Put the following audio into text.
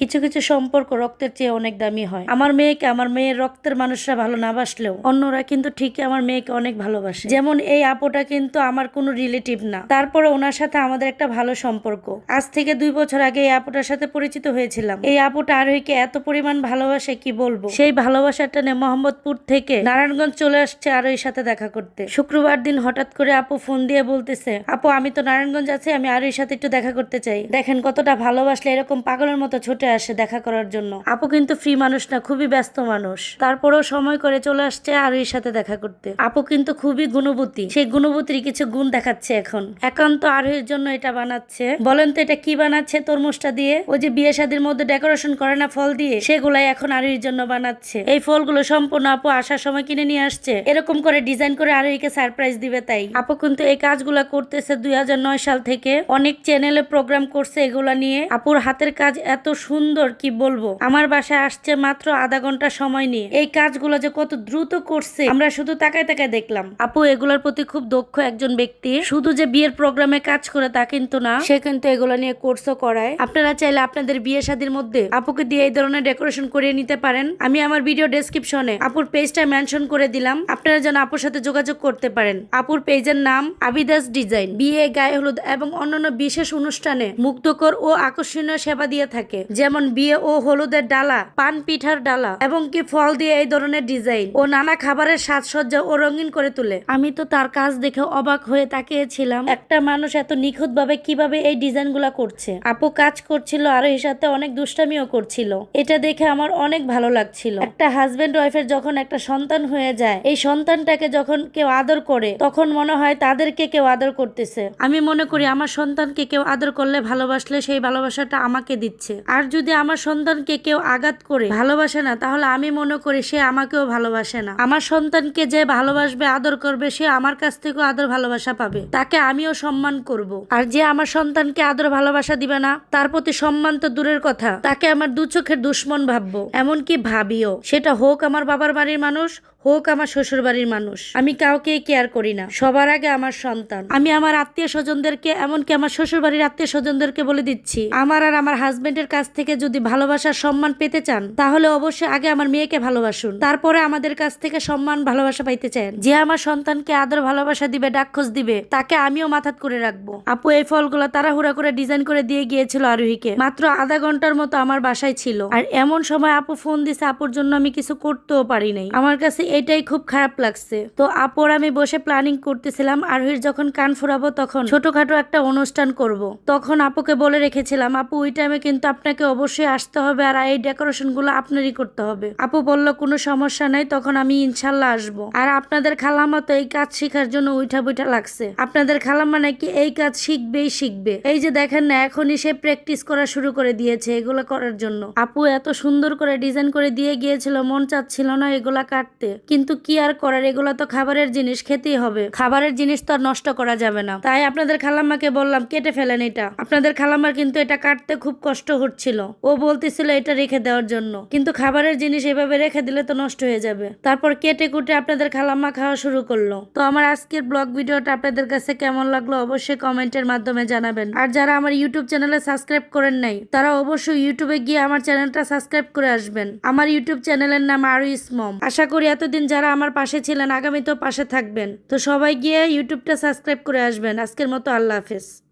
কিছু কিছু সম্পর্ক রক্তের চেয়ে অনেক দামি হয়। আমার মেয়েকে আমার মেয়ের রক্তের মানুষরা ভালো না বাসলেও অন্যরা কিন্তু ঠিকই আমার মেয়েকে অনেক ভালোবাসে। যেমন এই আপুটা কিন্তু আমার কোনো রিলেটিভ না, তারপরে ওনার সাথে আমাদের একটা ভালো সম্পর্ক। আজ থেকে 2 বছর আগে এই আপুটার সাথে পরিচিত হয়েছিলাম। এই আপুটা আরোহীকে এত পরিমাণ ভালোবাসে কি বলবো। সেই ভালোবাসাটা নিয়ে মোহাম্মদপুর থেকে নারায়ণগঞ্জ চলে আসছে আরোহীর সাথে দেখা করতে। শুক্রবার দিন হঠাৎ করে আপু ফোন দিয়ে বলতেছে, আপু আমি তো নারায়ণগঞ্জ আছি, আমি আরোহীর সাথে একটু দেখা করতে চাই। দেখেন কতটা ভালোবাসলে এরকম পাগলের মতো ছুটে আসে দেখা করার জন্য। আপু কিন্তু ফ্রি মানুষ না, খুবই ব্যস্ত মানুষ, তারপরেও সময় করে চলে আসছে আরোহীর সাথে দেখা করতে। আপু কিন্তু খুবই গুণবতী, সেই গুণবতীর কিছু গুণ দেখাচ্ছে এখন। একান্ত আরোহীর জন্য এটা বানাচ্ছে। বলেন তো এটা কি বানাচ্ছে? তরমুজটা দিয়ে ওই যে বিয়ে শাদীর মধ্যে ডেকোরেশন করে না ফল দিয়ে, সেগুলাই এখন আরোহীর জন্য বানাচ্ছে। এই ফলগুলো সম্পূর্ণ আপু আসার সময় কিনে নিয়ে আসছে, এরকম করে ডিজাইন করে আরোহীকে সারপ্রাইজ দিবে। তাই আপু কিন্তু এই কাজগুলা করতেছে 2009 সাল থেকে। অনেক চ্যানেলে প্রোগ্রাম করছে এগুলা নিয়ে। আপুর হাতের কাজ এত সুন্দর কি বলবো। আমার বাসায় আসছে মাত্র আধা ঘন্টা সময় নিয়ে। এই কাজগুলো যে কত দ্রুত করছে আমরা শুধু তাকায় তাকায় দেখলাম। আপু এগুলোর প্রতি খুব দক্ষ একজন ব্যক্তি। শুধু যে বিয়ের প্রোগ্রামে কাজ করে তা কিন্তু না, সে কিন্তু এগুলো নিয়ে কোর্সও করায়। আপনারা চাইলে আপনাদের বিয়ে শাদীর মধ্যে আপুকে দিয়ে এই ধরনের ডেকোরেশন করিয়ে নিতে পারেন। আমি আমার ভিডিও ডেসক্রিপশনে আপুর পেজটা মেনশন করে দিলাম, আপনারা যেন আপুর সাথে যোগাযোগ করতে পারেন। আপুর পেজের নাম আবিদাস ডিজাইন। বিয়ে, গায়ে হলুদ এবং অন্যান্য বিশেষ অনুষ্ঠানে মুগ্ধকর ও আকর্ষণীয় সেবা দিয়ে থাকে, যেমন বিয়ে ও হলুদের ডালা, পান পিঠার ডালা এবং কি ফল দিয়ে এই ধরনের ডিজাইন ও নানা খাবারের সাজসজ্জা ও রঙিন করে তোলে। আমি তো তার কাজ দেখে অবাক হয়ে তাকিয়েছিলাম, একটা মানুষ এত নিখুঁত ভাবে কিভাবে এই ডিজাইন গুলা করছে। আপু কাজ করছিল আর এর সাথে অনেক দুষ্টামিও করছিল। এটা দেখে আমার অনেক ভালো লাগছিল। একটা হাজবেন্ড ওয়াইফের যখন একটা সন্তান হয়ে যায়, এই সন্তানটাকে যখন কেউ আদর করে তখন মনে হয় তাদেরকে কেউ আদর করতেছে। আমি মনে করি আমার সন্তানকে কেউ আদর করলে, ভালোবাসলে সেই ভালোবাসাটা আমাকে দিচ্ছে। আর যদি আমার সন্তানকে কেউ আঘাত করে ভালোবাসে না, তাহলে আমি মনে করি সে আমাকেও ভালোবাসে না। আমার সন্তানকে যে ভালোবাসবে, আদর করবে, সে আমার কাছ থেকেও আদর ভালোবাসা পাবে, তাকে আমিও সম্মান করব। আর যে আমার সন্তানকে আদর ভালোবাসা দিবে না, তার প্রতি সম্মান তো দূরের কথা, তাকে আমার দু চোখের দুশ্মন ভাববো, এমনকি ভাবিও। সেটা হোক আমার বাবার বাড়ির মানুষ, হোক আমার শ্বশুর বাড়ির মানুষ। আমি কাউকে কেয়ার করি না, সবার আগে আমার সন্তান। আমি আমার আত্মীয় স্বজনদেরকে, এমনকি আমার শ্বশুর বাড়ির আত্মীয় স্বজনদেরকে বলে দিচ্ছি, আমার আর আমার হাজবেন্ডের কাছ থেকে যদি ভালোবাসার সম্মান পেতে চান, তাহলে অবশ্যই আগে আমার মেয়েকে ভালোবাসুন, তারপরে আমাদের কাছ থেকে সম্মান ভালোবাসা পাইতে চান। যে আমার সন্তানকে আদর ভালোবাসা দিবে, ডাকখোঁজ দিবে, তাকে আমিও মাথাত করে রাখবো। আপু এই ফলগুলো তাড়াহুড়া করে ডিজাইন করে দিয়ে গিয়েছিল আরোহীকে। মাত্র আধা ঘন্টার মতো আমার বাসায় ছিল, আর এমন সময় আপু ফোন দিছে, আপুর জন্য আমি কিছু করতেও পারি নাই। আমার কাছে এটাই খুব খারাপ লাগছে। তো আপুর আমি বসে প্ল্যানিং করতেছিলাম আরোহীর যখন কান ফুরাবো তখন ছোটখাটো একটা অনুষ্ঠান করব। তখন আপুকে বলে রেখেছিলাম, আপু ওই টাইমে কিন্তু আপনাকে অবশ্যই আসতে হবে আর এই ডেকোরেশন গুলো আপনারই করতে হবে। আপু বলল কোনো সমস্যা নাই, তখন আমি ইনশাল্লাহ আসবো। আর আপনাদের খালাম্মা তো এই কাজ শেখার জন্য উঠা বইটা লাগছে। আপনাদের খালাম্মা নাকি এই কাজ শিখবেই শিখবে। এই যে দেখেন না, এখনই সে প্র্যাকটিস করা শুরু করে দিয়েছে এগুলো করার জন্য। আপু এত সুন্দর করে ডিজাইন করে দিয়ে গিয়েছিল, মন চাচ্ছিল না এগুলা কাটতে, কিন্তু কি আর করার, এগুলা তো খাবারের জিনিস, খেতেই হবে। খাবারের জিনিস তো আর নষ্ট করা যাবে না। তাই আপনাদের খালাম্মাকে বললাম কেটে ফেলেন এটা। আপনাদের খালাম্মার কিন্তু এটা কাটতে খুব কষ্ট হচ্ছিল, ও বলতেছিল এটা রেখে দেওয়ার জন্য, কিন্তু খাবারের জিনিস এভাবে রেখে দিলে তো নষ্ট হয়ে যাবে। তারপর কেটে কুটে আপনাদের খালাম্মা খাওয়া শুরু করলো। তো আমার আজকের ব্লগ ভিডিওটা আপনাদের কাছে কেমন লাগলো অবশ্যই কমেন্টের মাধ্যমে জানাবেন। আর যারা আমার ইউটিউব চ্যানেলে সাবস্ক্রাইব করেন নাই, তারা অবশ্যই ইউটিউবে গিয়ে আমার চ্যানেলটা সাবস্ক্রাইব করে আসবেন। আমার ইউটিউব চ্যানেলের নাম আরুইস মম। আশা করি এতদিন যারা আমার পাশে ছিলেন আগামীতেও পাশে থাকবেন। তো সবাই গিয়ে ইউটিউবটা সাবস্ক্রাইব করে আসবেন। আজকের মতো আল্লাহ হাফেজ।